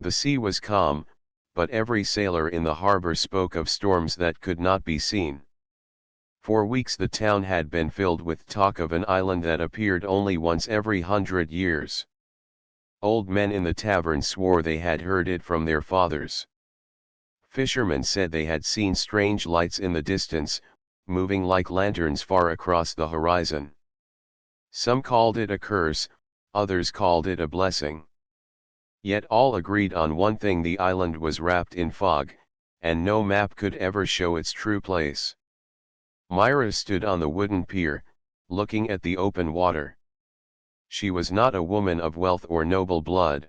The sea was calm, but every sailor in the harbor spoke of storms that could not be seen. For weeks the town had been filled with talk of an island that appeared only once every 100 years. Old men in the tavern swore they had heard it from their fathers. Fishermen said they had seen strange lights in the distance, moving like lanterns far across the horizon. Some called it a curse, others called it a blessing. Yet all agreed on one thing: the island was wrapped in fog, and no map could ever show its true place. Myra stood on the wooden pier, looking at the open water. She was not a woman of wealth or noble blood.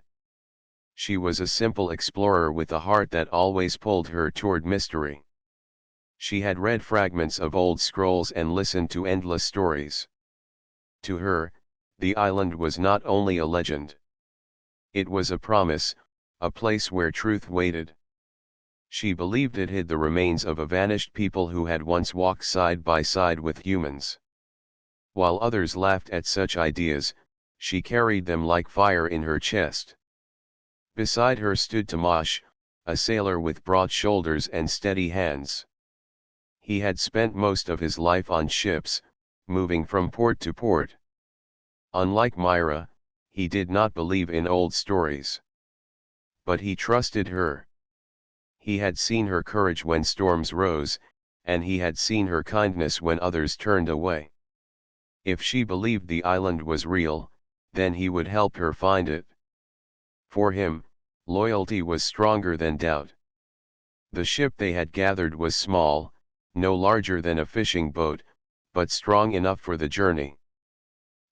She was a simple explorer with a heart that always pulled her toward mystery. She had read fragments of old scrolls and listened to endless stories. To her, the island was not only a legend. It was a promise, a place where truth waited. She believed it hid the remains of a vanished people who had once walked side by side with humans. While others laughed at such ideas, she carried them like fire in her chest. Beside her stood Tomasz, a sailor with broad shoulders and steady hands. He had spent most of his life on ships, moving from port to port. Unlike Myra, he did not believe in old stories. But he trusted her. He had seen her courage when storms rose, and he had seen her kindness when others turned away. If she believed the island was real, then he would help her find it. For him, loyalty was stronger than doubt. The ship they had gathered was small, no larger than a fishing boat, but strong enough for the journey.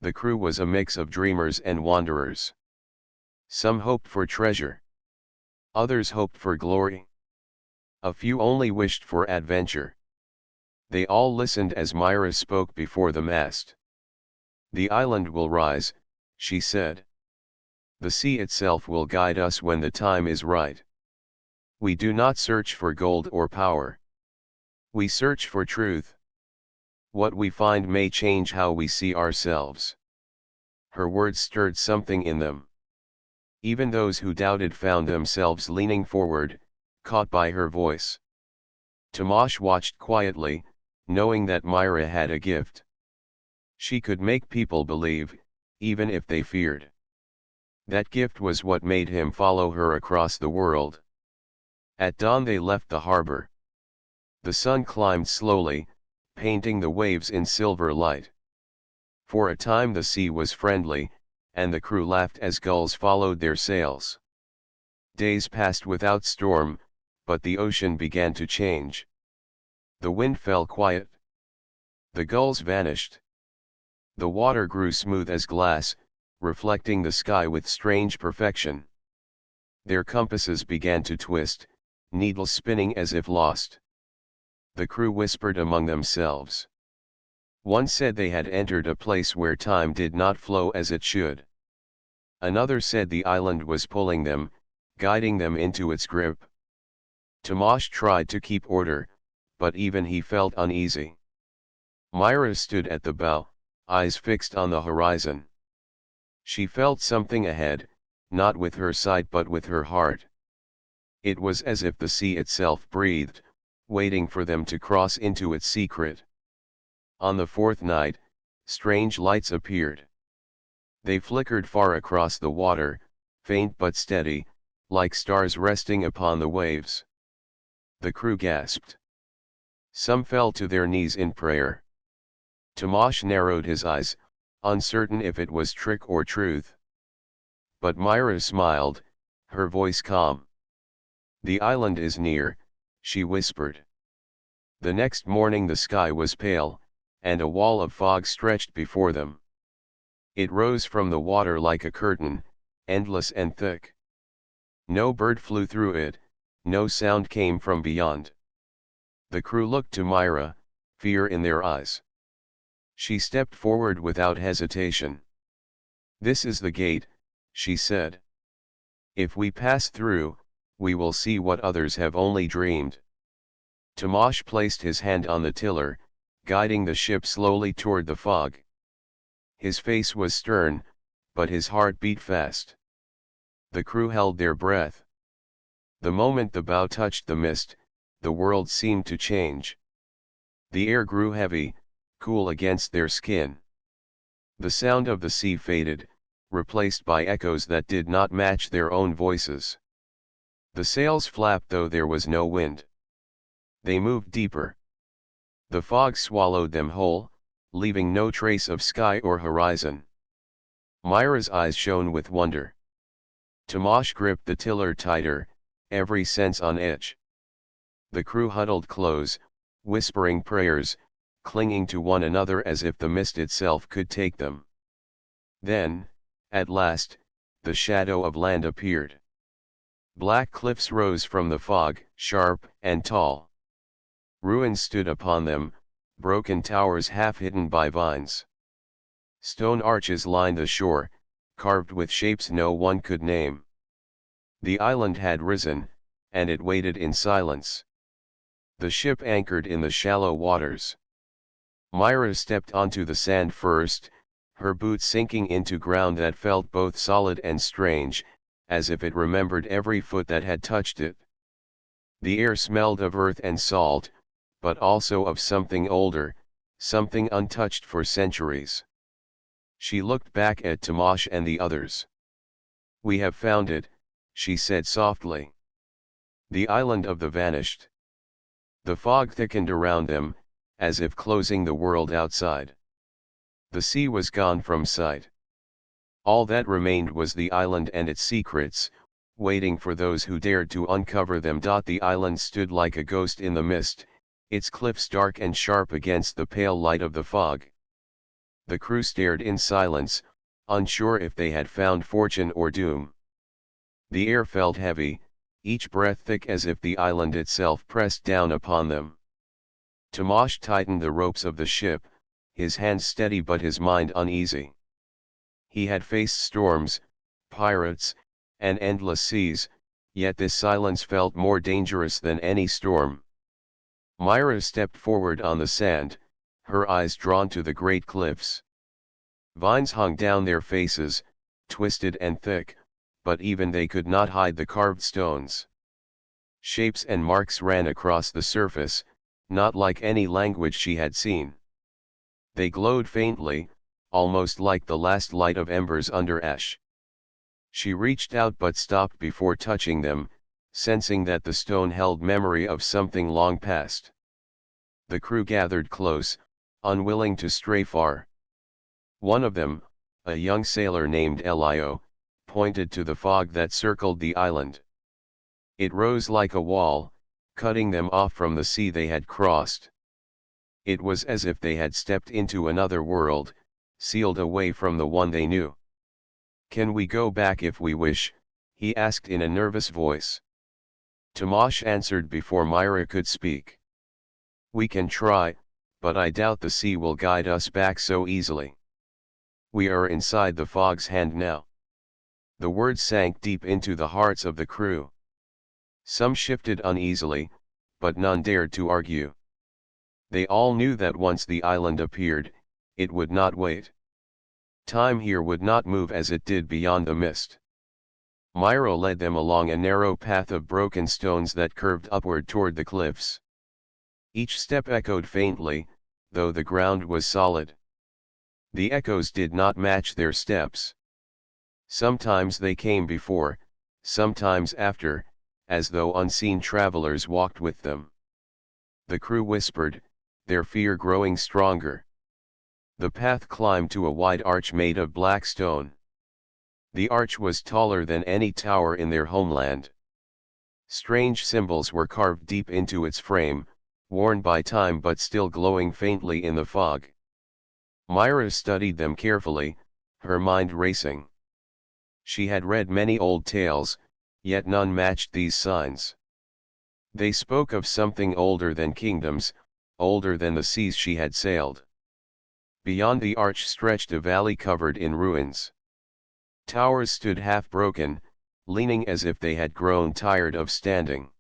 The crew was a mix of dreamers and wanderers. Some hoped for treasure. Others hoped for glory. A few only wished for adventure. They all listened as Myra spoke before the mast. "The island will rise," she said. "The sea itself will guide us when the time is right. We do not search for gold or power. We search for truth. What we find may change how we see ourselves." Her words stirred something in them. Even those who doubted found themselves leaning forward, caught by her voice. Tomasz watched quietly, knowing that Myra had a gift. She could make people believe, even if they feared. That gift was what made him follow her across the world. At dawn they left the harbor. The sun climbed slowly, painting the waves in silver light. For a time the sea was friendly, and the crew laughed as gulls followed their sails. Days passed without storm, but the ocean began to change. The wind fell quiet. The gulls vanished. The water grew smooth as glass, reflecting the sky with strange perfection. Their compasses began to twist, needles spinning as if lost. The crew whispered among themselves. One said they had entered a place where time did not flow as it should. Another said the island was pulling them, guiding them into its grip. Tomasz tried to keep order, but even he felt uneasy. Myra stood at the bow, eyes fixed on the horizon. She felt something ahead, not with her sight but with her heart. It was as if the sea itself breathed, waiting for them to cross into its secret. On the fourth night, strange lights appeared. They flickered far across the water, faint but steady, like stars resting upon the waves. The crew gasped. Some fell to their knees in prayer. Tomasz narrowed his eyes, uncertain if it was trick or truth. But Myra smiled, her voice calm. "The island is near," she whispered. The next morning the sky was pale, and a wall of fog stretched before them. It rose from the water like a curtain, endless and thick. No bird flew through it, no sound came from beyond. The crew looked to Myra, fear in their eyes. She stepped forward without hesitation. "This is the gate," she said. "If we pass through, we will see what others have only dreamed." Tomasz placed his hand on the tiller, guiding the ship slowly toward the fog. His face was stern, but his heart beat fast. The crew held their breath. The moment the bow touched the mist, the world seemed to change. The air grew heavy, cool against their skin. The sound of the sea faded, replaced by echoes that did not match their own voices. The sails flapped though there was no wind. They moved deeper. The fog swallowed them whole, leaving no trace of sky or horizon. Myra's eyes shone with wonder. Tomasz gripped the tiller tighter, every sense on edge. The crew huddled close, whispering prayers, clinging to one another as if the mist itself could take them. Then, at last, the shadow of land appeared. Black cliffs rose from the fog, sharp and tall. Ruins stood upon them, broken towers half hidden by vines. Stone arches lined the shore, carved with shapes no one could name. The island had risen, and it waited in silence. The ship anchored in the shallow waters. Myra stepped onto the sand first, her boots sinking into ground that felt both solid and strange, as if it remembered every foot that had touched it. The air smelled of earth and salt, but also of something older, something untouched for centuries. She looked back at Tomasz and the others. "We have found it," she said softly. "The island of the vanished." The fog thickened around them, as if closing the world outside. The sea was gone from sight. All that remained was the island and its secrets, waiting for those who dared to uncover them. The island stood like a ghost in the mist, its cliffs dark and sharp against the pale light of the fog. The crew stared in silence, unsure if they had found fortune or doom. The air felt heavy, each breath thick as if the island itself pressed down upon them. Tomasz tightened the ropes of the ship, his hands steady but his mind uneasy. He had faced storms, pirates, and endless seas, yet this silence felt more dangerous than any storm. Myra stepped forward on the sand, her eyes drawn to the great cliffs. Vines hung down their faces, twisted and thick, but even they could not hide the carved stones. Shapes and marks ran across the surface, not like any language she had seen. They glowed faintly, almost like the last light of embers under ash. She reached out but stopped before touching them, sensing that the stone held memory of something long past. The crew gathered close, unwilling to stray far. One of them, a young sailor named Elio, pointed to the fog that circled the island. It rose like a wall, cutting them off from the sea they had crossed. It was as if they had stepped into another world, sealed away from the one they knew. "Can we go back if we wish?" he asked in a nervous voice. Tomasz answered before Myra could speak. "We can try, but I doubt the sea will guide us back so easily. We are inside the fog's hand now." The words sank deep into the hearts of the crew. Some shifted uneasily, but none dared to argue. They all knew that once the island appeared, it would not wait. Time here would not move as it did beyond the mist. Myra led them along a narrow path of broken stones that curved upward toward the cliffs. Each step echoed faintly, though the ground was solid. The echoes did not match their steps. Sometimes they came before, sometimes after, as though unseen travelers walked with them. The crew whispered, their fear growing stronger. The path climbed to a wide arch made of black stone. The arch was taller than any tower in their homeland. Strange symbols were carved deep into its frame, worn by time but still glowing faintly in the fog. Myra studied them carefully, her mind racing. She had read many old tales, yet none matched these signs. They spoke of something older than kingdoms, older than the seas she had sailed. Beyond the arch stretched a valley covered in ruins. Towers stood half broken, leaning as if they had grown tired of standing.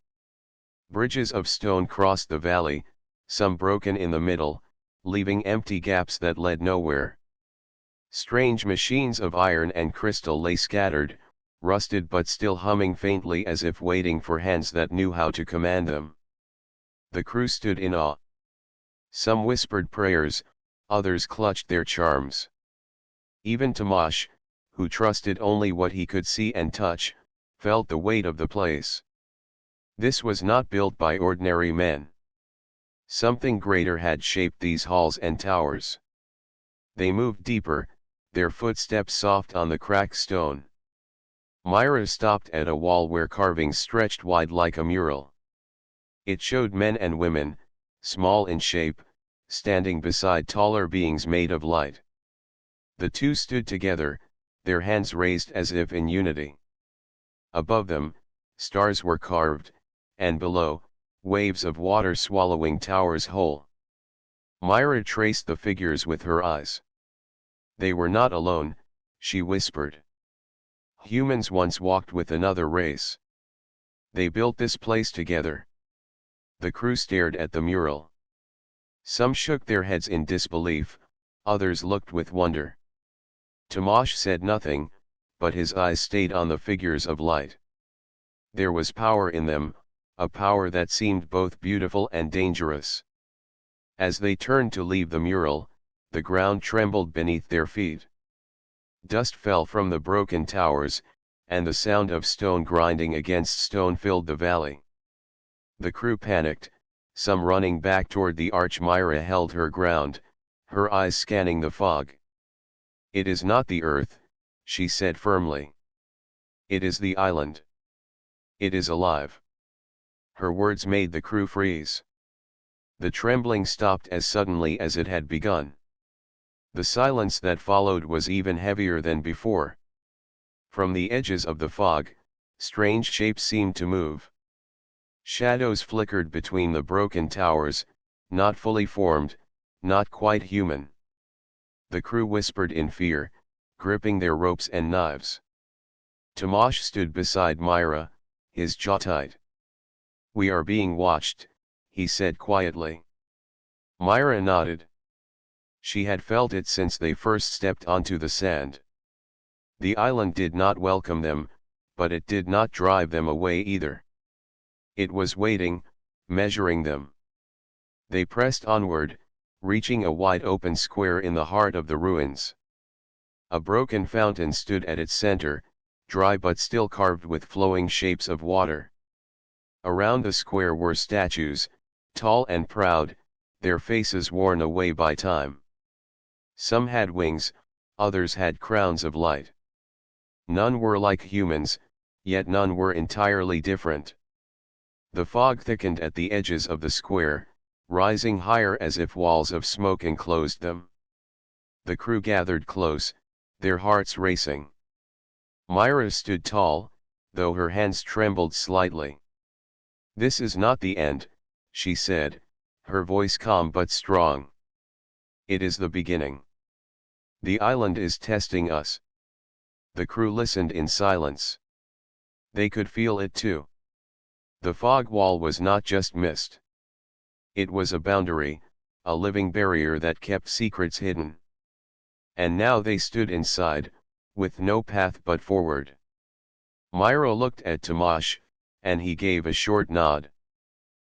Bridges of stone crossed the valley, some broken in the middle, leaving empty gaps that led nowhere. Strange machines of iron and crystal lay scattered, rusted but still humming faintly as if waiting for hands that knew how to command them. The crew stood in awe. Some whispered prayers, others clutched their charms. Even Tomasz, who trusted only what he could see and touch, felt the weight of the place. This was not built by ordinary men. Something greater had shaped these halls and towers. They moved deeper, their footsteps soft on the cracked stone. Myra stopped at a wall where carvings stretched wide like a mural. It showed men and women, small in shape, standing beside taller beings made of light. The two stood together, their hands raised as if in unity. Above them, stars were carved, and below, waves of water swallowing towers whole. Myra traced the figures with her eyes. They were not alone, she whispered. Humans once walked with another race. They built this place together. The crew stared at the mural. Some shook their heads in disbelief, others looked with wonder. Tomasz said nothing, but his eyes stayed on the figures of light. There was power in them, a power that seemed both beautiful and dangerous. As they turned to leave the mural, the ground trembled beneath their feet. Dust fell from the broken towers, and the sound of stone grinding against stone filled the valley. The crew panicked, some running back toward the arch. Myra held her ground, her eyes scanning the fog. "It is not the earth," she said firmly. "It is the island. It is alive." Her words made the crew freeze. The trembling stopped as suddenly as it had begun. The silence that followed was even heavier than before. From the edges of the fog, strange shapes seemed to move. Shadows flickered between the broken towers, not fully formed, not quite human. The crew whispered in fear, gripping their ropes and knives. Tomasz stood beside Myra, his jaw tight. "We are being watched," he said quietly. Myra nodded. She had felt it since they first stepped onto the sand. The island did not welcome them, but it did not drive them away either. It was waiting, measuring them. They pressed onward, reaching a wide open square in the heart of the ruins. A broken fountain stood at its center, dry but still carved with flowing shapes of water. Around the square were statues, tall and proud, their faces worn away by time. Some had wings, others had crowns of light. None were like humans, yet none were entirely different. The fog thickened at the edges of the square, rising higher as if walls of smoke enclosed them. The crew gathered close, their hearts racing. Myra stood tall, though her hands trembled slightly. "This is not the end," she said, her voice calm but strong. "It is the beginning. The island is testing us." The crew listened in silence. They could feel it too. The fog wall was not just mist. It was a boundary, a living barrier that kept secrets hidden. And now they stood inside, with no path but forward. Myra looked at Tomasz, and he gave a short nod.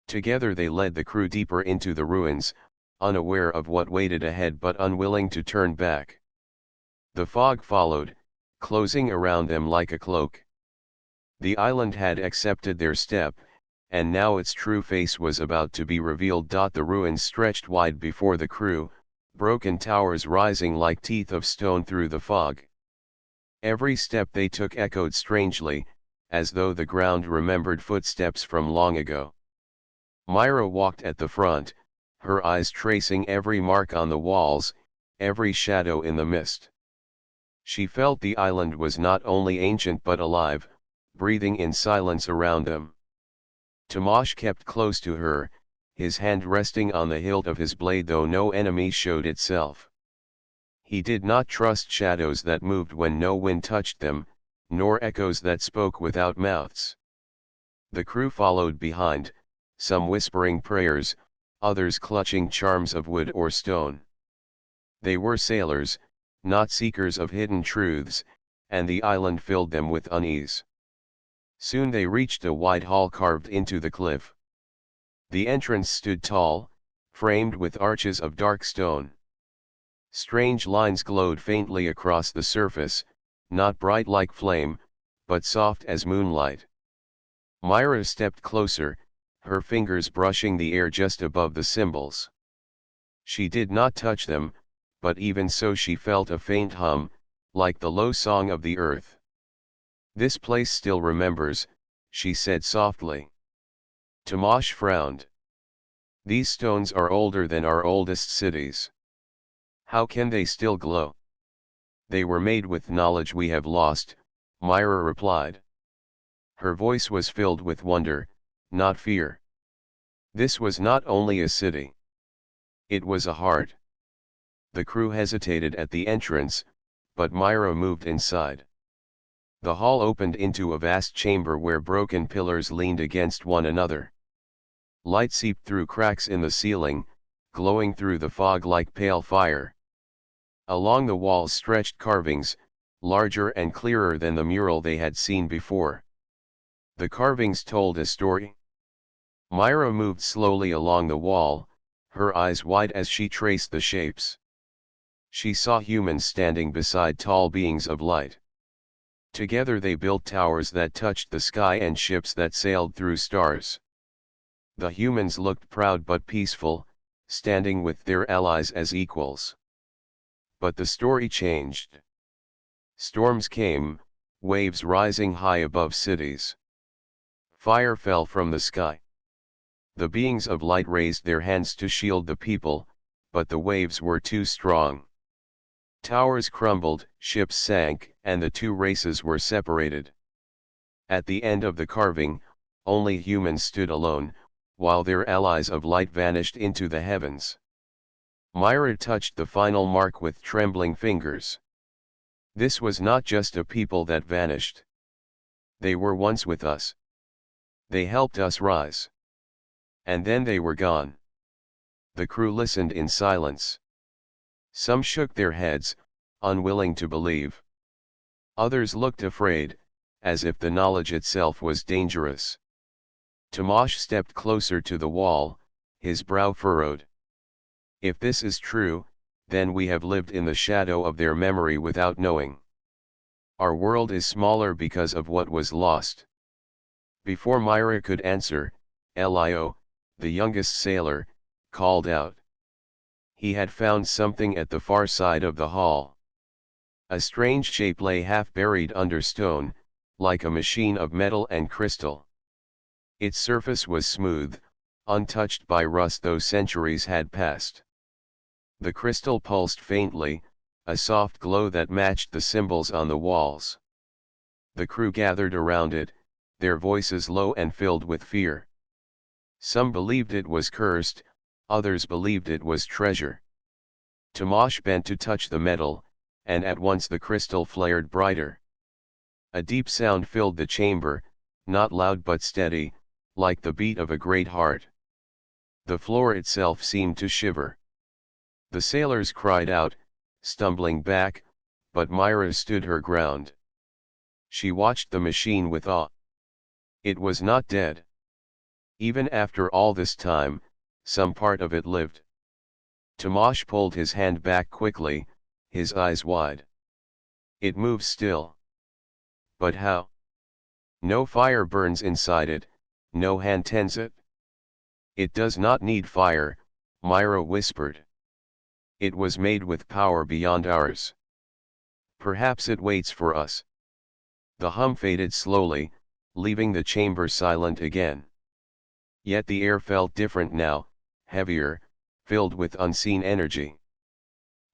Together they led the crew deeper into the ruins, unaware of what waited ahead but unwilling to turn back. The fog followed, closing around them like a cloak. The island had accepted their step, and now its true face was about to be revealed. The ruins stretched wide before the crew, broken towers rising like teeth of stone through the fog. Every step they took echoed strangely, as though the ground remembered footsteps from long ago. Myra walked at the front, her eyes tracing every mark on the walls, every shadow in the mist. She felt the island was not only ancient but alive, breathing in silence around them. Tomasz kept close to her, his hand resting on the hilt of his blade though no enemy showed itself. He did not trust shadows that moved when no wind touched them, nor echoes that spoke without mouths. The crew followed behind, some whispering prayers, others clutching charms of wood or stone. They were sailors, not seekers of hidden truths, and the island filled them with unease. Soon they reached a wide hall carved into the cliff. The entrance stood tall, framed with arches of dark stone. Strange lines glowed faintly across the surface, not bright like flame, but soft as moonlight. Myra stepped closer, her fingers brushing the air just above the symbols. She did not touch them, but even so she felt a faint hum, like the low song of the earth. "This place still remembers," she said softly. Tomasz frowned. "These stones are older than our oldest cities. How can they still glow?" "They were made with knowledge we have lost," Myra replied. Her voice was filled with wonder, not fear. This was not only a city. It was a heart. The crew hesitated at the entrance, but Myra moved inside. The hall opened into a vast chamber where broken pillars leaned against one another. Light seeped through cracks in the ceiling, glowing through the fog like pale fire. Along the walls stretched carvings, larger and clearer than the mural they had seen before. The carvings told a story. Myra moved slowly along the wall, her eyes wide as she traced the shapes. She saw humans standing beside tall beings of light. Together they built towers that touched the sky and ships that sailed through stars. The humans looked proud but peaceful, standing with their allies as equals. But the story changed. Storms came, waves rising high above cities. Fire fell from the sky. The beings of light raised their hands to shield the people, but the waves were too strong. Towers crumbled, ships sank, and the two races were separated. At the end of the carving, only humans stood alone, while their allies of light vanished into the heavens. Myra touched the final mark with trembling fingers. This was not just a people that vanished. They were once with us. They helped us rise. And then they were gone. The crew listened in silence. Some shook their heads, unwilling to believe. Others looked afraid, as if the knowledge itself was dangerous. Tomasz stepped closer to the wall, his brow furrowed. "If this is true, then we have lived in the shadow of their memory without knowing. Our world is smaller because of what was lost." Before Myra could answer, Lio, the youngest sailor, called out. He had found something at the far side of the hall. A strange shape lay half buried under stone, like a machine of metal and crystal. Its surface was smooth, untouched by rust though centuries had passed. The crystal pulsed faintly, a soft glow that matched the symbols on the walls. The crew gathered around it, their voices low and filled with fear. Some believed it was cursed, others believed it was treasure. Tomasz bent to touch the metal, and at once the crystal flared brighter. A deep sound filled the chamber, not loud but steady, like the beat of a great heart. The floor itself seemed to shiver. The sailors cried out, stumbling back, but Myra stood her ground. She watched the machine with awe. It was not dead. Even after all this time, some part of it lived. Tomasz pulled his hand back quickly, his eyes wide. "It moves still." "But how?" "No fire burns inside it, no hand tends it." "It does not need fire," Myra whispered. "It was made with power beyond ours. Perhaps it waits for us." The hum faded slowly, leaving the chamber silent again. Yet the air felt different now, heavier, filled with unseen energy.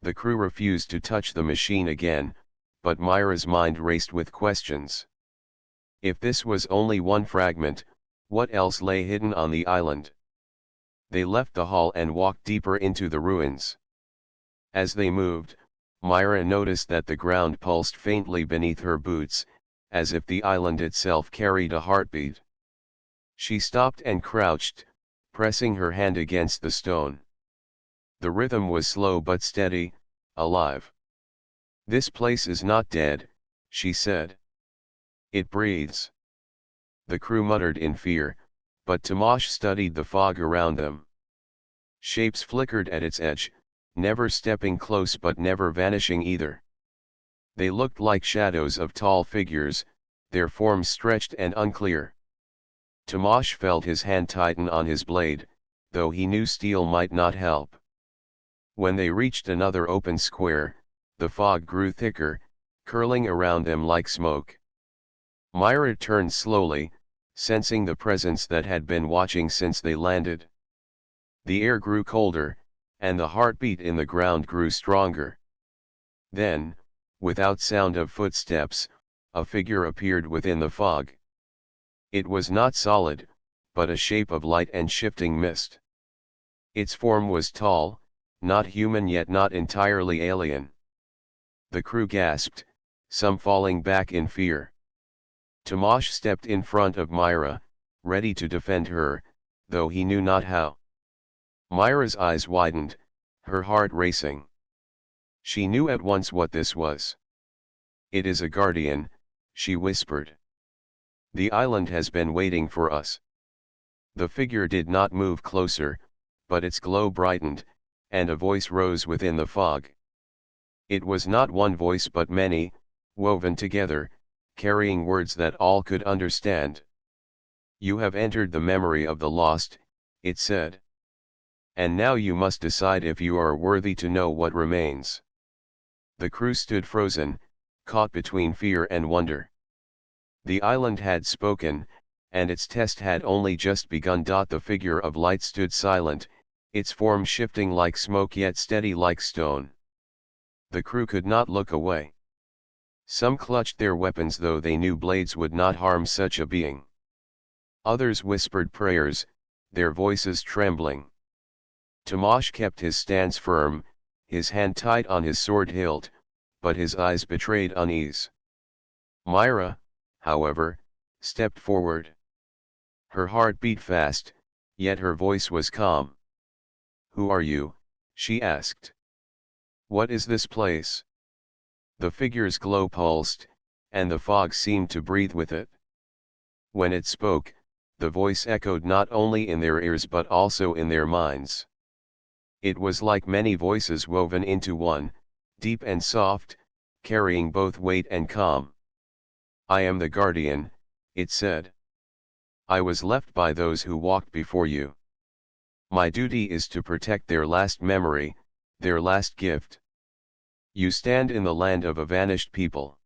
The crew refused to touch the machine again, but Myra's mind raced with questions. If this was only one fragment, what else lay hidden on the island? They left the hall and walked deeper into the ruins. As they moved, Myra noticed that the ground pulsed faintly beneath her boots, as if the island itself carried a heartbeat. She stopped and crouched, pressing her hand against the stone. The rhythm was slow but steady, alive. "This place is not dead," she said. It breathes. The crew muttered in fear, but Tomasz studied the fog around them. Shapes flickered at its edge, never stepping close but never vanishing either. They looked like shadows of tall figures, their forms stretched and unclear. Tomasz felt his hand tighten on his blade, though he knew steel might not help. When they reached another open square, the fog grew thicker, curling around them like smoke. Myra turned slowly, sensing the presence that had been watching since they landed. The air grew colder, and the heartbeat in the ground grew stronger. Then, without sound of footsteps, a figure appeared within the fog. It was not solid, but a shape of light and shifting mist. Its form was tall, not human yet not entirely alien. The crew gasped, some falling back in fear. Tomasz stepped in front of Myra, ready to defend her, though he knew not how. Myra's eyes widened, her heart racing. She knew at once what this was. "It is a guardian," she whispered. "The island has been waiting for us." The figure did not move closer, but its glow brightened, and a voice rose within the fog. It was not one voice but many, woven together, carrying words that all could understand. "You have entered the memory of the lost," it said. "And now you must decide if you are worthy to know what remains." The crew stood frozen, caught between fear and wonder. The island had spoken, and its test had only just begun. The figure of light stood silent, its form shifting like smoke yet steady like stone. The crew could not look away. Some clutched their weapons, though they knew blades would not harm such a being. Others whispered prayers, their voices trembling. Tomasz kept his stance firm, his hand tight on his sword hilt, but his eyes betrayed unease. Myra, however, stepped forward. Her heart beat fast, yet her voice was calm. "Who are you?" she asked. "What is this place?" The figure's glow pulsed, and the fog seemed to breathe with it. When it spoke, the voice echoed not only in their ears but also in their minds. It was like many voices woven into one, deep and soft, carrying both weight and calm. "I am the guardian," it said. "I was left by those who walked before you. My duty is to protect their last memory, their last gift. You stand in the land of a vanished people.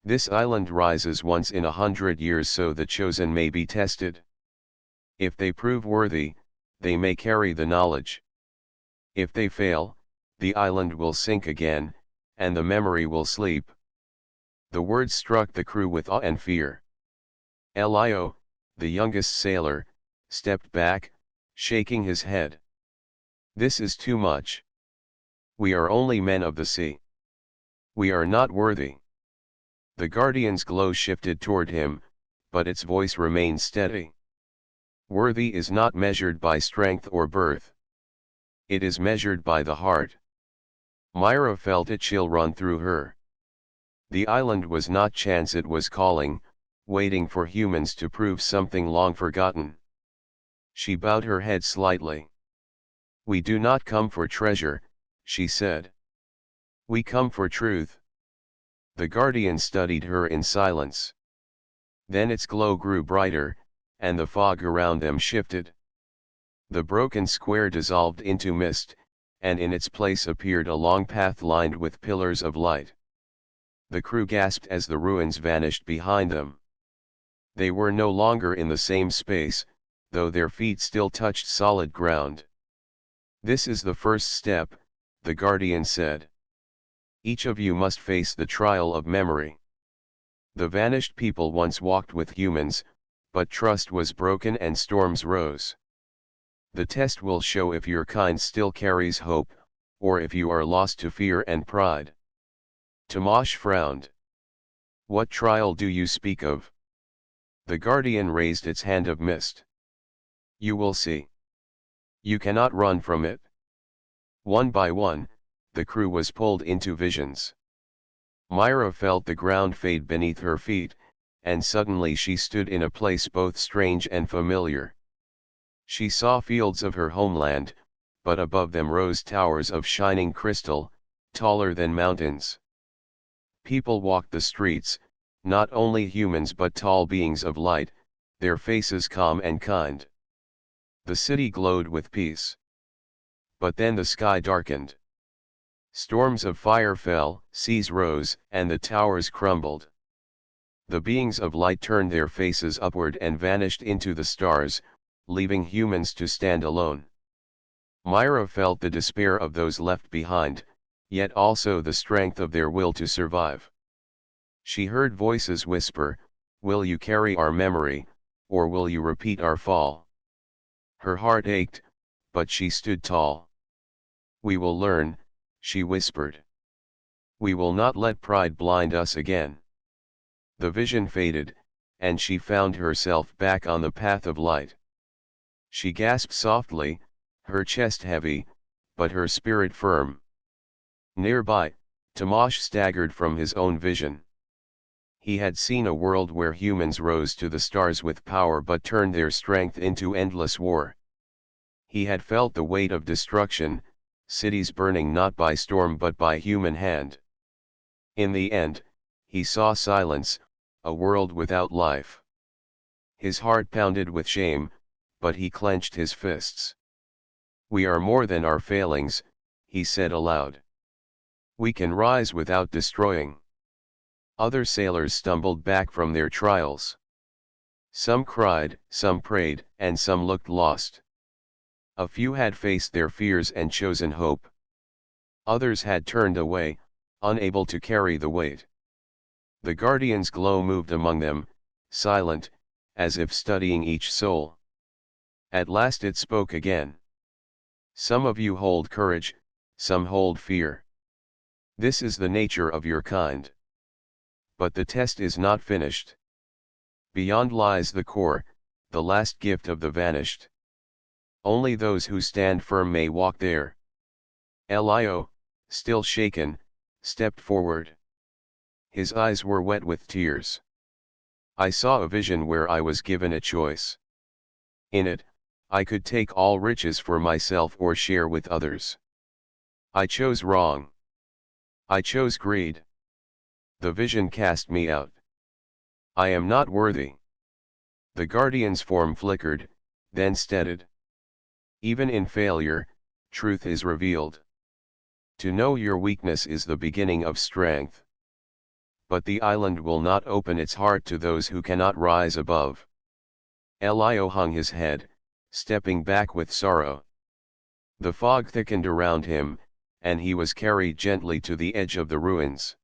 This island rises once in 100 years so the chosen may be tested. If they prove worthy, they may carry the knowledge. If they fail, the island will sink again, and the memory will sleep." The words struck the crew with awe and fear. Elio, the youngest sailor, stepped back, shaking his head. "This is too much. We are only men of the sea. We are not worthy." The guardian's glow shifted toward him, but its voice remained steady. "Worthy is not measured by strength or birth. It is measured by the heart." Myra felt a chill run through her. The island was not chance, it was calling, waiting for humans to prove something long forgotten. She bowed her head slightly. "We do not come for treasure," she said. "We come for truth." The guardian studied her in silence. Then its glow grew brighter, and the fog around them shifted. The broken square dissolved into mist, and in its place appeared a long path lined with pillars of light. The crew gasped as the ruins vanished behind them. They were no longer in the same space, though their feet still touched solid ground. "This is the first step," the guardian said. "Each of you must face the trial of memory. The vanished people once walked with humans, but trust was broken and storms rose. The test will show if your kind still carries hope, or if you are lost to fear and pride." Tomasz frowned. "What trial do you speak of?" The guardian raised its hand of mist. "You will see. You cannot run from it." One by one, the crew was pulled into visions. Myra felt the ground fade beneath her feet, and suddenly she stood in a place both strange and familiar. She saw fields of her homeland, but above them rose towers of shining crystal, taller than mountains. People walked the streets, not only humans but tall beings of light, their faces calm and kind. The city glowed with peace. But then the sky darkened. Storms of fire fell, seas rose, and the towers crumbled. The beings of light turned their faces upward and vanished into the stars, leaving humans to stand alone. Myra felt the despair of those left behind, yet also the strength of their will to survive. She heard voices whisper, "Will you carry our memory, or will you repeat our fall?" Her heart ached, but she stood tall. "We will learn," she whispered. "We will not let pride blind us again." The vision faded, and she found herself back on the path of light. She gasped softly, her chest heavy, but her spirit firm. Nearby, Tomasz staggered from his own vision. He had seen a world where humans rose to the stars with power but turned their strength into endless war. He had felt the weight of destruction, cities burning not by storm but by human hand. In the end, he saw silence, a world without life. His heart pounded with shame, but he clenched his fists. "We are more than our failings," he said aloud. "We can rise without destroying." Other sailors stumbled back from their trials. Some cried, some prayed, and some looked lost. A few had faced their fears and chosen hope. Others had turned away, unable to carry the weight. The Guardian's glow moved among them, silent, as if studying each soul. At last it spoke again. "Some of you hold courage, some hold fear. This is the nature of your kind. But the test is not finished. Beyond lies the core, the last gift of the vanished. Only those who stand firm may walk there." Elio, still shaken, stepped forward. His eyes were wet with tears. "I saw a vision where I was given a choice. In it, I could take all riches for myself or share with others. I chose wrong. I chose greed. The vision cast me out. I am not worthy." The Guardian's form flickered, then steadied. "Even in failure, truth is revealed. To know your weakness is the beginning of strength. But the island will not open its heart to those who cannot rise above." Elio hung his head, stepping back with sorrow. The fog thickened around him, and he was carried gently to the edge of the ruins.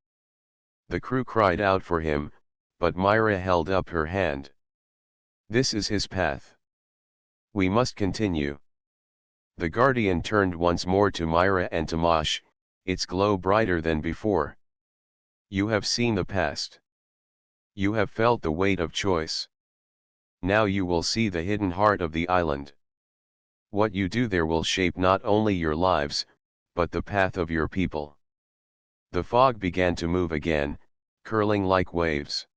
The crew cried out for him, but Myra held up her hand. "This is his path. We must continue." The Guardian turned once more to Myra and Tomasz, its glow brighter than before. "You have seen the past. You have felt the weight of choice. Now you will see the hidden heart of the island. What you do there will shape not only your lives, but the path of your people." The fog began to move again, curling like waves.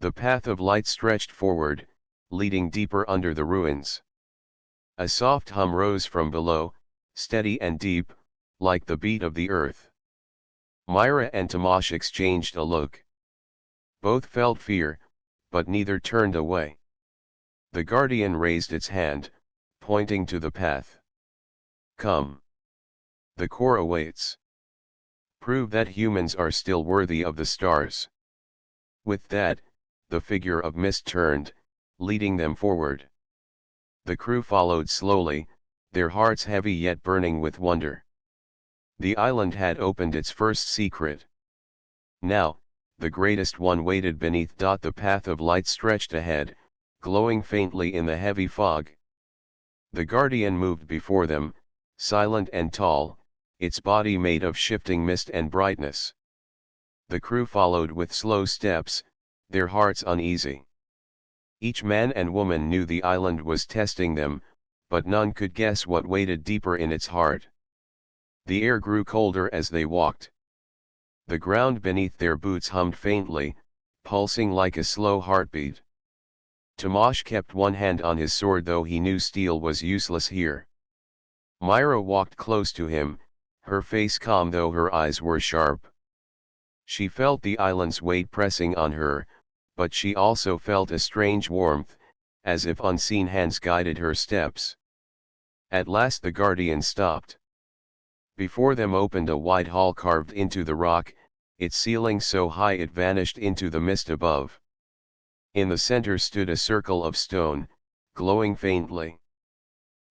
The path of light stretched forward, leading deeper under the ruins. A soft hum rose from below, steady and deep, like the beat of the earth. Myra and Tomasz exchanged a look. Both felt fear, but neither turned away. The Guardian raised its hand, pointing to the path. "Come. The core awaits. Prove that humans are still worthy of the stars." With that, the figure of mist turned, leading them forward. The crew followed slowly, their hearts heavy yet burning with wonder. The island had opened its first secret. Now, the greatest one waited beneath. The path of light stretched ahead, glowing faintly in the heavy fog. The Guardian moved before them, silent and tall, its body made of shifting mist and brightness. The crew followed with slow steps, their hearts uneasy. Each man and woman knew the island was testing them, but none could guess what waited deeper in its heart. The air grew colder as they walked. The ground beneath their boots hummed faintly, pulsing like a slow heartbeat. Tomasz kept one hand on his sword, though he knew steel was useless here. Myra walked close to him, her face calm though her eyes were sharp. She felt the island's weight pressing on her, but she also felt a strange warmth, as if unseen hands guided her steps. At last the guardian stopped. Before them opened a wide hall carved into the rock, its ceiling so high it vanished into the mist above. In the center stood a circle of stone, glowing faintly.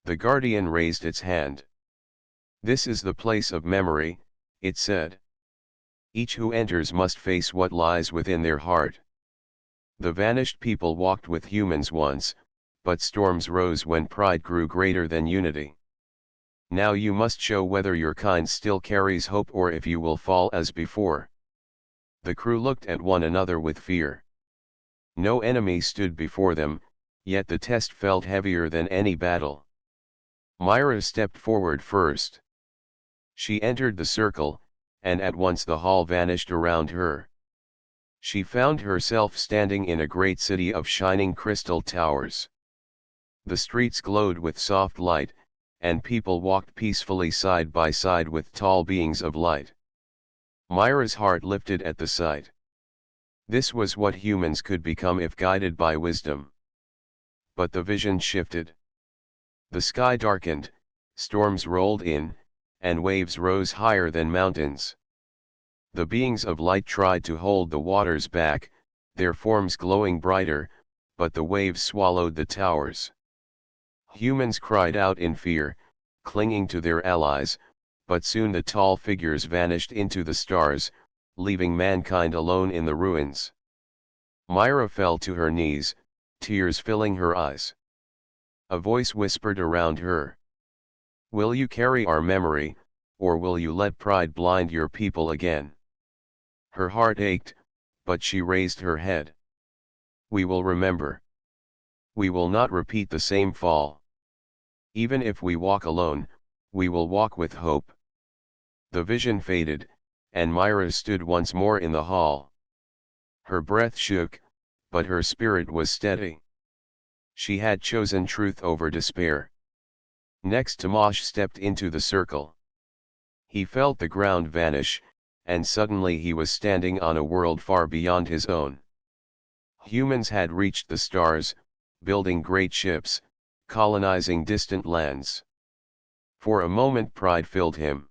The guardian raised its hand. "This is the place of memory," it said. "Each who enters must face what lies within their heart." The vanished people walked with humans once, but storms rose when pride grew greater than unity. Now you must show whether your kind still carries hope or if you will fall as before. The crew looked at one another with fear. No enemy stood before them, yet the test felt heavier than any battle. Myra stepped forward first. She entered the circle, and at once the hall vanished around her. She found herself standing in a great city of shining crystal towers. The streets glowed with soft light, and people walked peacefully side by side with tall beings of light. Myra's heart lifted at the sight. This was what humans could become if guided by wisdom. But the vision shifted. The sky darkened, storms rolled in, and waves rose higher than mountains. The beings of light tried to hold the waters back, their forms glowing brighter, but the waves swallowed the towers. Humans cried out in fear, clinging to their allies, but soon the tall figures vanished into the stars, leaving mankind alone in the ruins. Myra fell to her knees, tears filling her eyes. A voice whispered around her. "Will you carry our memory, or will you let pride blind your people again?" Her heart ached, but she raised her head. "We will remember. We will not repeat the same fall. Even if we walk alone, we will walk with hope." The vision faded, and Myra stood once more in the hall. Her breath shook, but her spirit was steady. She had chosen truth over despair. Next Tomasz stepped into the circle. He felt the ground vanish, and suddenly he was standing on a world far beyond his own. Humans had reached the stars, building great ships, colonizing distant lands. For a moment pride filled him.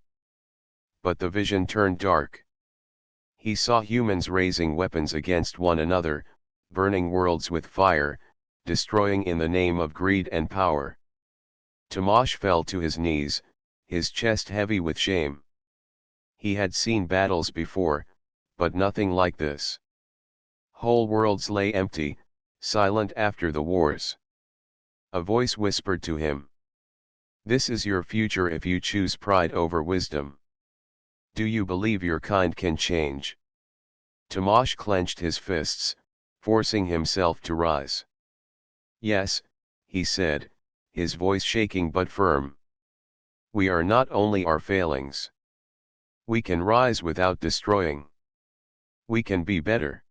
But the vision turned dark. He saw humans raising weapons against one another, burning worlds with fire, destroying in the name of greed and power. Tomasz fell to his knees, his chest heavy with shame. He had seen battles before, but nothing like this. Whole worlds lay empty, silent after the wars. A voice whispered to him. "This is your future if you choose pride over wisdom. Do you believe your kind can change?" Tomasz clenched his fists, forcing himself to rise. "Yes," he said, his voice shaking but firm. "We are not only our failings. We can rise without destroying. We can be better."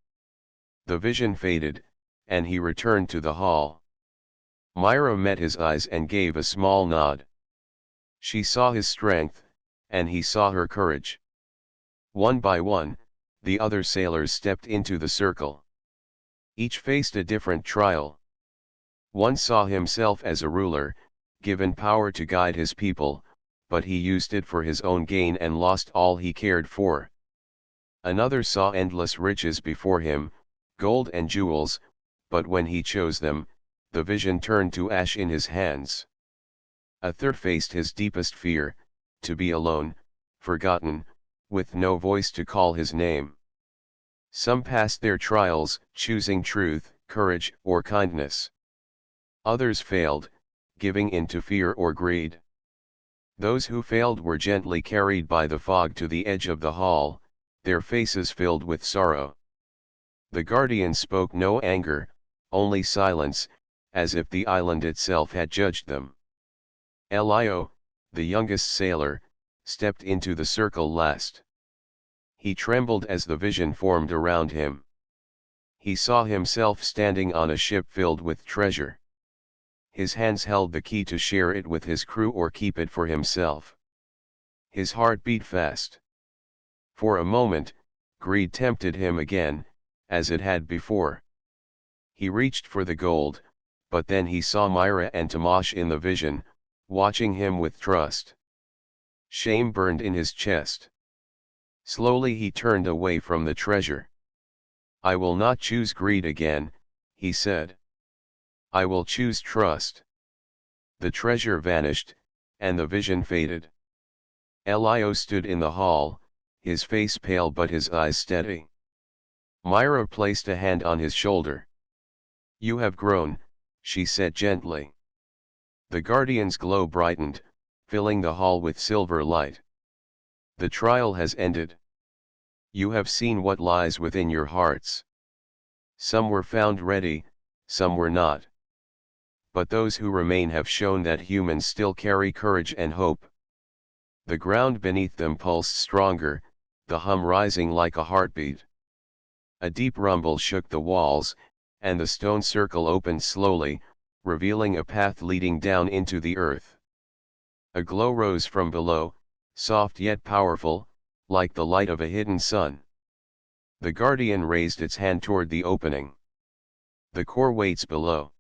The vision faded, and he returned to the hall. Myra met his eyes and gave a small nod. She saw his strength, and he saw her courage. One by one, the other sailors stepped into the circle. Each faced a different trial. One saw himself as a ruler, given power to guide his people, but he used it for his own gain and lost all he cared for. Another saw endless riches before him, gold and jewels, but when he chose them, the vision turned to ash in his hands. A third faced his deepest fear, to be alone, forgotten, with no voice to call his name. Some passed their trials, choosing truth, courage, or kindness. Others failed, giving in to fear or greed. Those who failed were gently carried by the fog to the edge of the hall, their faces filled with sorrow. The guardian spoke no anger, only silence, as if the island itself had judged them. Elio, the youngest sailor, stepped into the circle last. He trembled as the vision formed around him. He saw himself standing on a ship filled with treasure. His hands held the key to share it with his crew or keep it for himself. His heart beat fast. For a moment, greed tempted him again, as it had before. He reached for the gold, but then he saw Myra and Tomasz in the vision, watching him with trust. Shame burned in his chest. Slowly he turned away from the treasure. "I will not choose greed again," he said. "I will choose trust." The treasure vanished, and the vision faded. Elio stood in the hall, his face pale but his eyes steady. Myra placed a hand on his shoulder. "You have grown," she said gently. The guardian's glow brightened, filling the hall with silver light. "The trial has ended. You have seen what lies within your hearts. Some were found ready, some were not. But those who remain have shown that humans still carry courage and hope." The ground beneath them pulsed stronger, the hum rising like a heartbeat. A deep rumble shook the walls, and the stone circle opened slowly, revealing a path leading down into the earth. A glow rose from below, soft yet powerful, like the light of a hidden sun. The guardian raised its hand toward the opening. "The core waits below.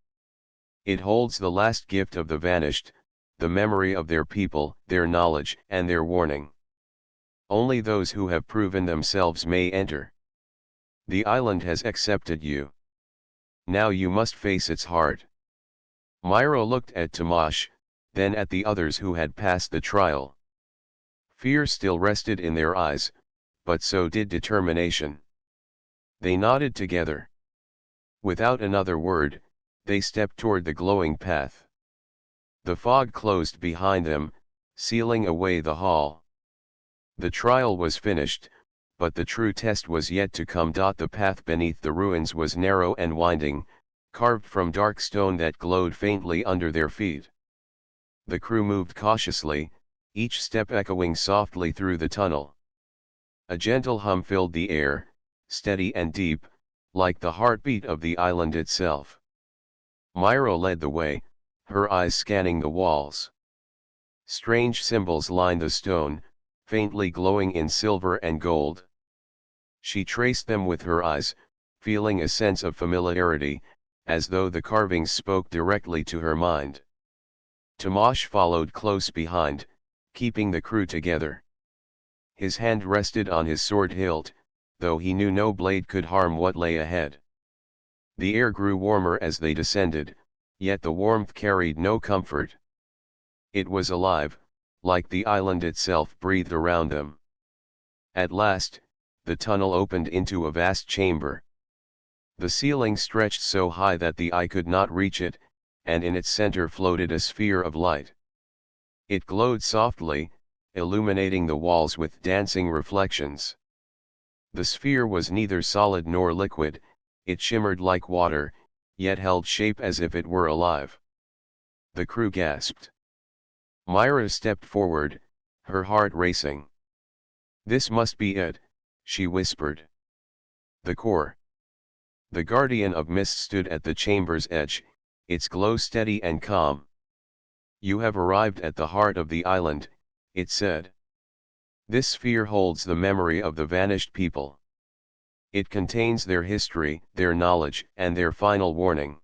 It holds the last gift of the vanished, the memory of their people, their knowledge, and their warning. Only those who have proven themselves may enter. The island has accepted you. Now you must face its heart." Myra looked at Tomasz, then at the others who had passed the trial. Fear still rested in their eyes, but so did determination. They nodded together. Without another word, they stepped toward the glowing path. The fog closed behind them, sealing away the hall. The trial was finished, but the true test was yet to come. The path beneath the ruins was narrow and winding, carved from dark stone that glowed faintly under their feet. The crew moved cautiously, each step echoing softly through the tunnel. A gentle hum filled the air, steady and deep, like the heartbeat of the island itself. Myra led the way, her eyes scanning the walls. Strange symbols lined the stone, faintly glowing in silver and gold. She traced them with her eyes, feeling a sense of familiarity, as though the carvings spoke directly to her mind. Tomasz followed close behind, keeping the crew together. His hand rested on his sword hilt, though he knew no blade could harm what lay ahead. The air grew warmer as they descended, yet the warmth carried no comfort. It was alive, like the island itself breathed around them. At last, the tunnel opened into a vast chamber. The ceiling stretched so high that the eye could not reach it, and in its center floated a sphere of light. It glowed softly, illuminating the walls with dancing reflections. The sphere was neither solid nor liquid, it shimmered like water, yet held shape as if it were alive. The crew gasped. Myra stepped forward, her heart racing. "This must be it," she whispered. "The core." The guardian of mist stood at the chamber's edge, its glow steady and calm. "You have arrived at the heart of the island," it said. "This sphere holds the memory of the vanished people. It contains their history, their knowledge, and their final warning.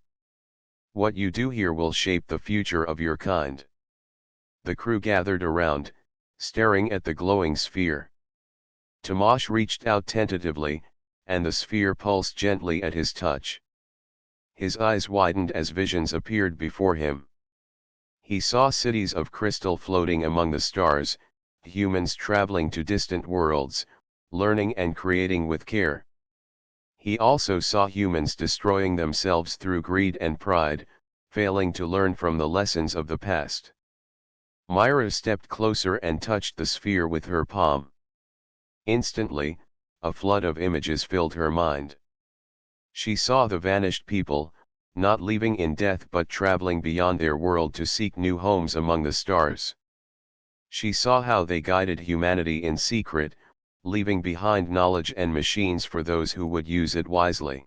What you do here will shape the future of your kind." The crew gathered around, staring at the glowing sphere. Tomasz reached out tentatively, and the sphere pulsed gently at his touch. His eyes widened as visions appeared before him. He saw cities of crystal floating among the stars, humans traveling to distant worlds, learning and creating with care. He also saw humans destroying themselves through greed and pride, failing to learn from the lessons of the past. Myra stepped closer and touched the sphere with her palm. Instantly, a flood of images filled her mind. She saw the vanished people, not leaving in death but traveling beyond their world to seek new homes among the stars. She saw how they guided humanity in secret, leaving behind knowledge and machines for those who would use it wisely.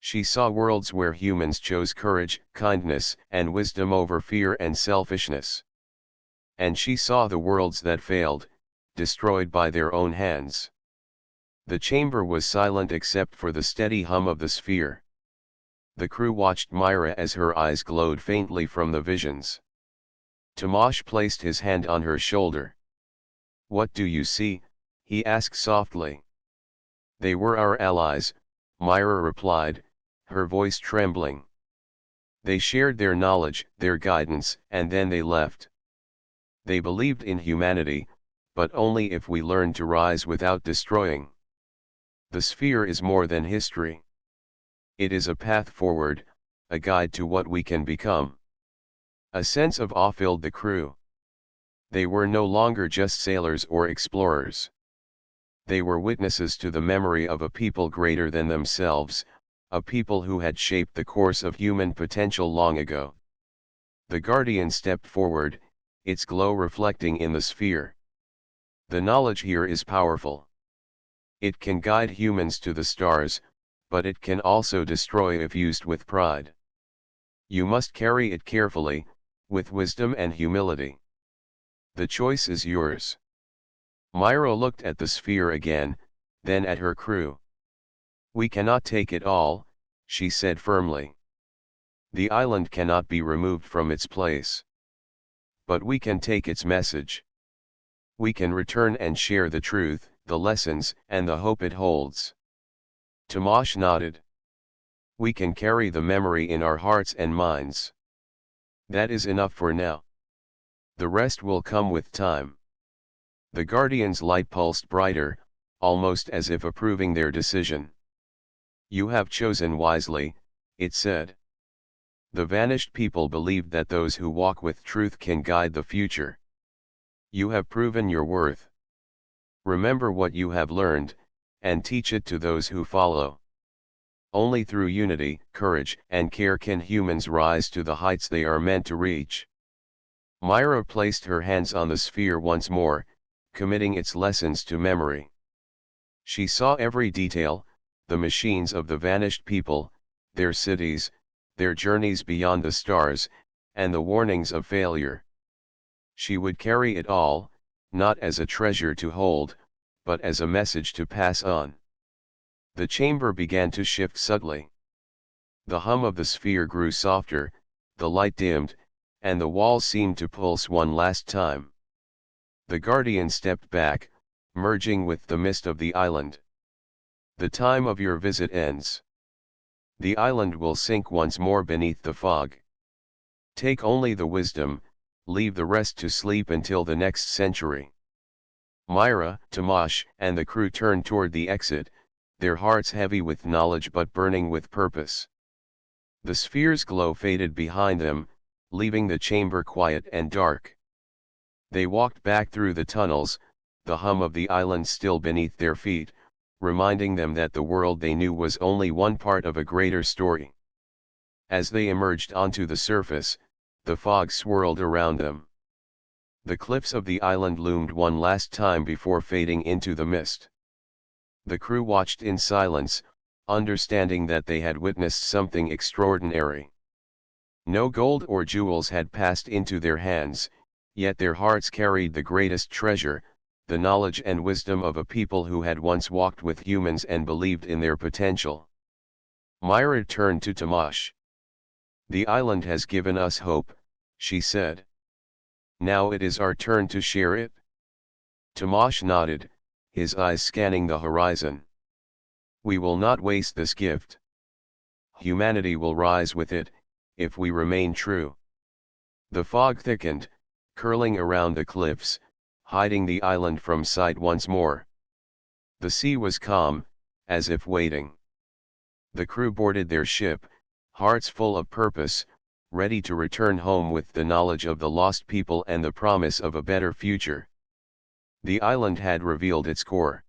She saw worlds where humans chose courage, kindness, and wisdom over fear and selfishness. And she saw the worlds that failed, destroyed by their own hands. The chamber was silent except for the steady hum of the sphere. The crew watched Myra as her eyes glowed faintly from the visions. Tomasz placed his hand on her shoulder. "What do you see?" he asked softly. "They were our allies," Myra replied, her voice trembling. "They shared their knowledge, their guidance, and then they left. They believed in humanity, but only if we learned to rise without destroying. The sphere is more than history. It is a path forward, a guide to what we can become." A sense of awe filled the crew. They were no longer just sailors or explorers. They were witnesses to the memory of a people greater than themselves, a people who had shaped the course of human potential long ago. The Guardian stepped forward, its glow reflecting in the sphere. "The knowledge here is powerful. It can guide humans to the stars, but it can also destroy if used with pride. You must carry it carefully, with wisdom and humility. The choice is yours." Myra looked at the sphere again, then at her crew. "We cannot take it all," she said firmly. "The island cannot be removed from its place. But we can take its message. We can return and share the truth, the lessons, and the hope it holds." Tomasz nodded. "We can carry the memory in our hearts and minds. That is enough for now. The rest will come with time." The Guardian's light pulsed brighter, almost as if approving their decision. "You have chosen wisely," it said. "The vanished people believed that those who walk with truth can guide the future. You have proven your worth. Remember what you have learned, and teach it to those who follow. Only through unity, courage, and care can humans rise to the heights they are meant to reach." Myra placed her hands on the sphere once more, committing its lessons to memory. She saw every detail, the machines of the vanished people, their cities, their journeys beyond the stars, and the warnings of failure. She would carry it all, not as a treasure to hold, but as a message to pass on. The chamber began to shift subtly. The hum of the sphere grew softer, the light dimmed, and the walls seemed to pulse one last time. The Guardian stepped back, merging with the mist of the island. "The time of your visit ends. The island will sink once more beneath the fog. Take only the wisdom, leave the rest to sleep until the next century." Myra, Tomasz, and the crew turned toward the exit, their hearts heavy with knowledge but burning with purpose. The sphere's glow faded behind them, leaving the chamber quiet and dark. They walked back through the tunnels, the hum of the island still beneath their feet, reminding them that the world they knew was only one part of a greater story. As they emerged onto the surface, the fog swirled around them. The cliffs of the island loomed one last time before fading into the mist. The crew watched in silence, understanding that they had witnessed something extraordinary. No gold or jewels had passed into their hands, yet their hearts carried the greatest treasure, the knowledge and wisdom of a people who had once walked with humans and believed in their potential. Myra turned to Tomasz. "The island has given us hope," she said. "Now it is our turn to share it." Tomasz nodded, his eyes scanning the horizon. "We will not waste this gift. Humanity will rise with it, if we remain true." The fog thickened, curling around the cliffs, hiding the island from sight once more. The sea was calm, as if waiting. The crew boarded their ship, hearts full of purpose, ready to return home with the knowledge of the lost people and the promise of a better future. The island had revealed its core.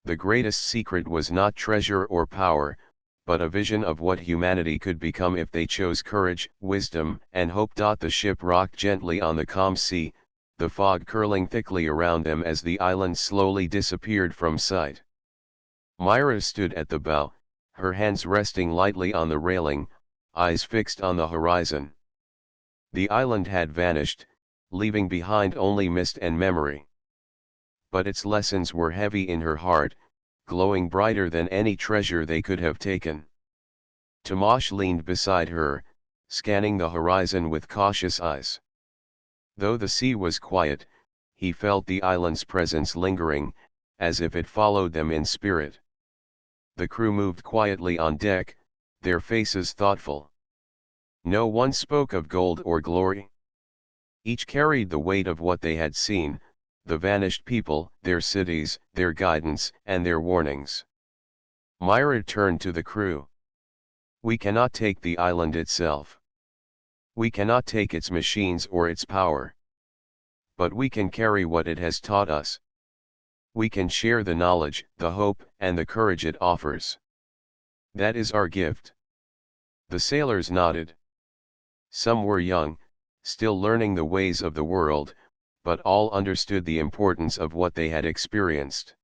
The greatest secret was not treasure or power, but a vision of what humanity could become if they chose courage, wisdom, and hope. The ship rocked gently on the calm sea, the fog curling thickly around them as the island slowly disappeared from sight. Myra stood at the bow, her hands resting lightly on the railing, eyes fixed on the horizon. The island had vanished, leaving behind only mist and memory. But its lessons were heavy in her heart, glowing brighter than any treasure they could have taken. Tomasz leaned beside her, scanning the horizon with cautious eyes. Though the sea was quiet, he felt the island's presence lingering, as if it followed them in spirit. The crew moved quietly on deck, their faces thoughtful. No one spoke of gold or glory. Each carried the weight of what they had seen, the vanished people, their cities, their guidance, and their warnings. Myra turned to the crew. We cannot take the island itself. We cannot take its machines or its power. But we can carry what it has taught us. We can share the knowledge, the hope, and the courage it offers. That is our gift. The sailors nodded. Some were young, still learning the ways of the world, but all understood the importance of what they had experienced.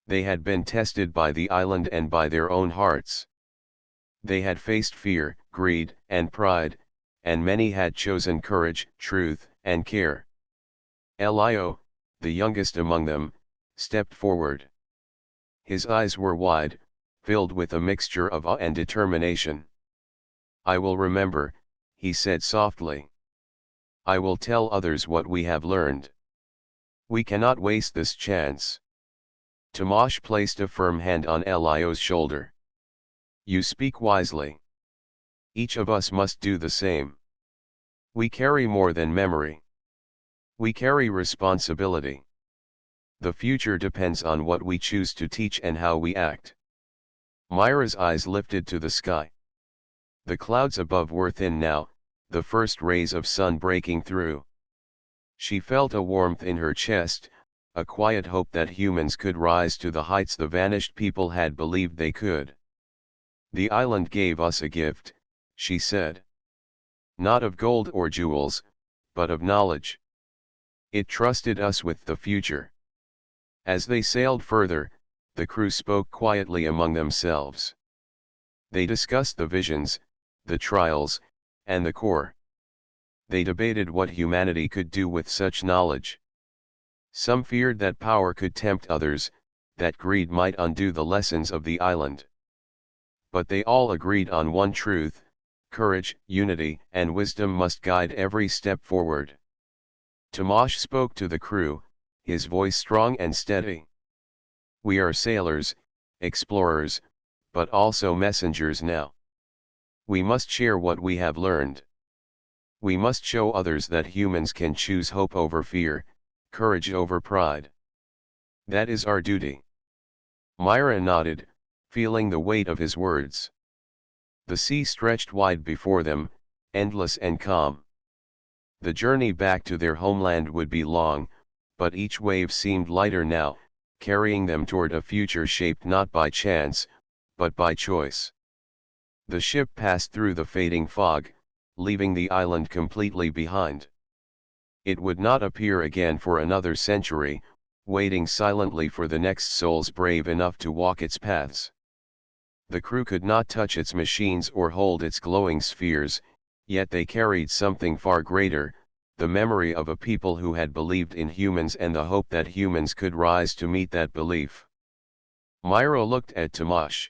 They had been tested by the island and by their own hearts. They had faced fear, greed, and pride, and many had chosen courage, truth, and care. Elio, the youngest among them, stepped forward. His eyes were wide, filled with a mixture of awe and determination. I will remember, he said softly. I will tell others what we have learned. We cannot waste this chance. Tomasz placed a firm hand on Elio's shoulder. You speak wisely. Each of us must do the same. We carry more than memory. We carry responsibility. The future depends on what we choose to teach and how we act. Myra's eyes lifted to the sky. The clouds above were thin now, the first rays of sun breaking through. She felt a warmth in her chest, a quiet hope that humans could rise to the heights the vanished people had believed they could. The island gave us a gift, she said. Not of gold or jewels, but of knowledge. It trusted us with the future. As they sailed further, the crew spoke quietly among themselves. They discussed the visions, the trials, and the core. They debated what humanity could do with such knowledge. Some feared that power could tempt others, that greed might undo the lessons of the island. But they all agreed on one truth: courage, unity, and wisdom must guide every step forward. Tomasz spoke to the crew, his voice strong and steady. We are sailors, explorers, but also messengers now. We must share what we have learned. We must show others that humans can choose hope over fear, courage over pride. That is our duty. Myra nodded, feeling the weight of his words. The sea stretched wide before them, endless and calm. The journey back to their homeland would be long, but each wave seemed lighter now, carrying them toward a future shaped not by chance, but by choice. The ship passed through the fading fog, leaving the island completely behind. It would not appear again for another century, waiting silently for the next souls brave enough to walk its paths. The crew could not touch its machines or hold its glowing spheres, yet they carried something far greater, the memory of a people who had believed in humans and the hope that humans could rise to meet that belief. Myra looked at Tomasz.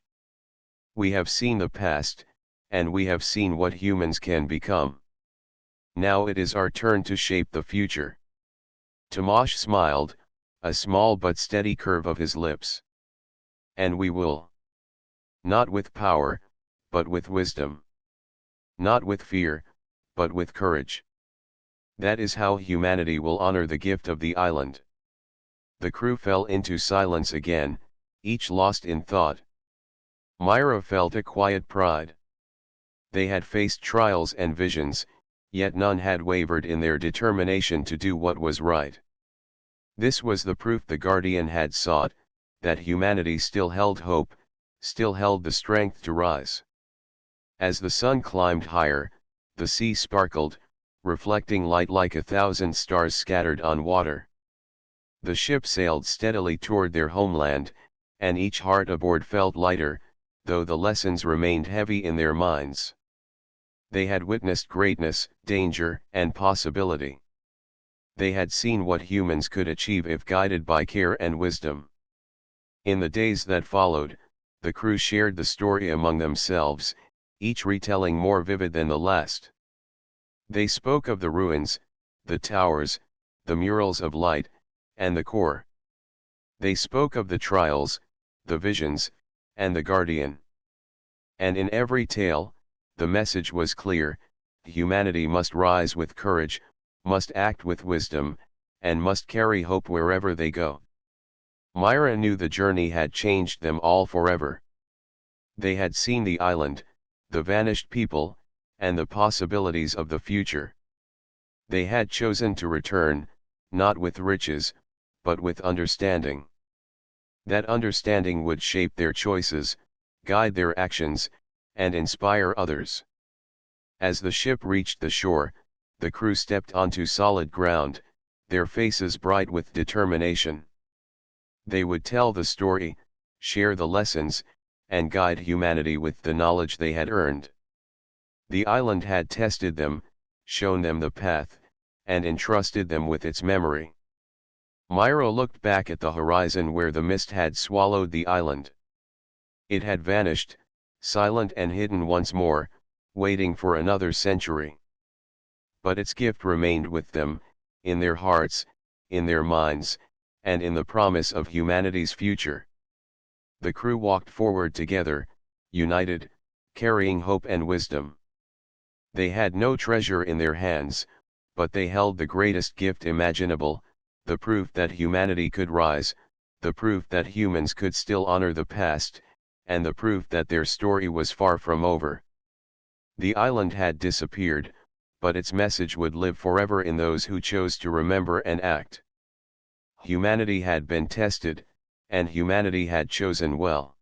We have seen the past, and we have seen what humans can become. Now it is our turn to shape the future. Tomasz smiled, a small but steady curve of his lips. And we will. Not with power, but with wisdom. Not with fear, but with courage. That is how humanity will honor the gift of the island. The crew fell into silence again, each lost in thought. Myra felt a quiet pride. They had faced trials and visions, yet none had wavered in their determination to do what was right. This was the proof the Guardian had sought, that humanity still held hope, still held the strength to rise. As the sun climbed higher, the sea sparkled, reflecting light like 1,000 stars scattered on water. The ship sailed steadily toward their homeland, and each heart aboard felt lighter, though the lessons remained heavy in their minds. They had witnessed greatness, danger, and possibility. They had seen what humans could achieve if guided by care and wisdom. In the days that followed, the crew shared the story among themselves, each retelling more vivid than the last. They spoke of the ruins, the towers, the murals of light, and the core. They spoke of the trials, the visions, and the guardian. And in every tale, the message was clear: humanity must rise with courage, must act with wisdom, and must carry hope wherever they go. Myra knew the journey had changed them all forever. They had seen the island, the vanished people, and the possibilities of the future. They had chosen to return, not with riches, but with understanding. That understanding would shape their choices, guide their actions, and inspire others. As the ship reached the shore, the crew stepped onto solid ground, their faces bright with determination. They would tell the story, share the lessons, and guide humanity with the knowledge they had earned. The island had tested them, shown them the path, and entrusted them with its memory. Myra looked back at the horizon where the mist had swallowed the island. It had vanished, silent and hidden once more, waiting for another century. But its gift remained with them, in their hearts, in their minds, and in the promise of humanity's future. The crew walked forward together, united, carrying hope and wisdom. They had no treasure in their hands, but they held the greatest gift imaginable, the proof that humanity could rise, the proof that humans could still honor the past, and the proof that their story was far from over. The island had disappeared, but its message would live forever in those who chose to remember and act. Humanity had been tested, and humanity had chosen well.